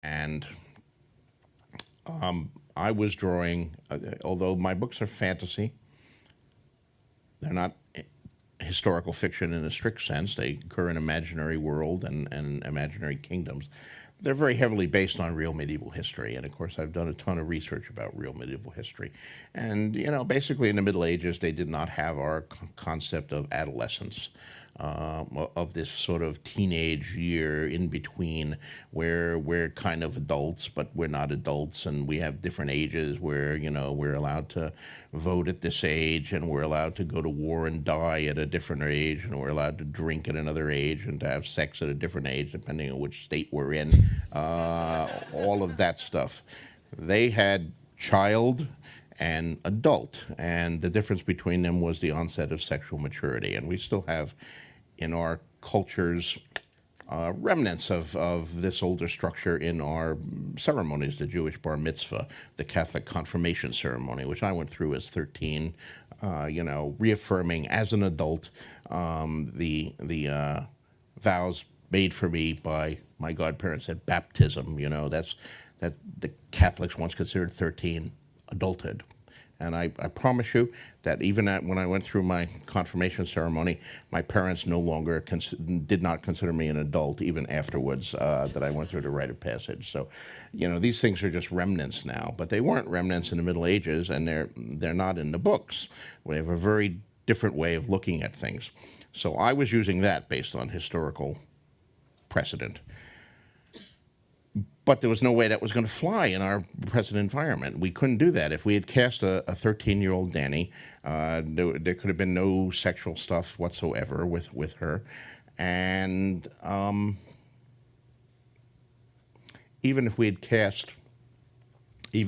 And I was drawing, although my books are fantasy, they're not historical fiction in a strict sense. They occur in imaginary world and imaginary kingdoms. They're very heavily based on real medieval history, and of course I've done a ton of research about real medieval history. And basically in the Middle Ages they did not have our concept of adolescence, of this sort of teenage year in between where we're kind of adults but we're not adults, and we have different ages where we're allowed to vote at this age, and we're allowed to go to war and die at a different age, and we're allowed to drink at another age and to have sex at a different age depending on which state we're in. All of that stuff. They had child and adult, and the difference between them was the onset of sexual maturity. And we still have in our cultures remnants of this older structure in our ceremonies, the Jewish bar mitzvah, the Catholic confirmation ceremony, which I went through as 13, reaffirming as an adult the vows made for me by my godparents at baptism. That the Catholics once considered 13 adulthood. And I promise you that even when I went through my confirmation ceremony, my parents no longer did not consider me an adult even afterwards that I went through the rite of passage. So, these things are just remnants now, but they weren't remnants in the Middle Ages, and they're not in the books. We have a very different way of looking at things. So I was using that based on historical precedent. But there was no way that was going to fly in our present environment. We couldn't do that. If we had cast a 13-year-old Danny, there could have been no sexual stuff whatsoever with her. And even if we had cast like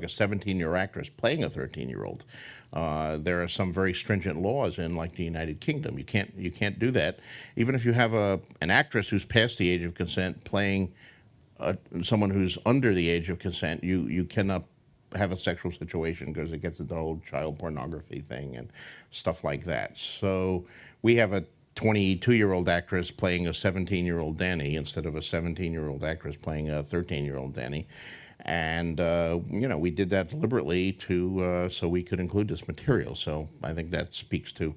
a 17-year actress playing a 13-year-old, there are some very stringent laws in like the United Kingdom. You can't do that. Even if you have an actress who's past the age of consent playing someone who's under the age of consent, you cannot have a sexual situation because it gets into the whole child pornography thing and stuff like that. So we have a 22-year-old actress playing a 17-year-old Danny instead of a 17-year-old actress playing a 13-year-old Danny. And, we did that deliberately so we could include this material. So I think that speaks to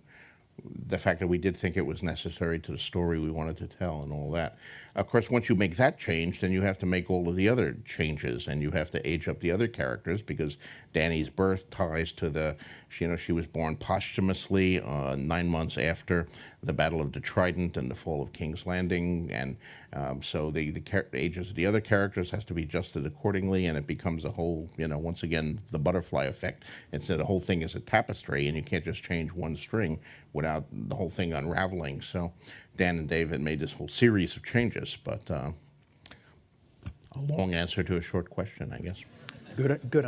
the fact that we did think it was necessary to the story we wanted to tell and all that. Of course, once you make that change, then you have to make all of the other changes, and you have to age up the other characters, because Danny's birth ties to she was born posthumously 9 months after the Battle of the Trident and the fall of King's Landing, and so the ages of the other characters has to be adjusted accordingly, and it becomes a whole, once again, the butterfly effect. Instead, the whole thing is a tapestry, and you can't just change one string without the whole thing unraveling. So Dan and David made this whole series of changes, but a long answer to a short question, I guess. Good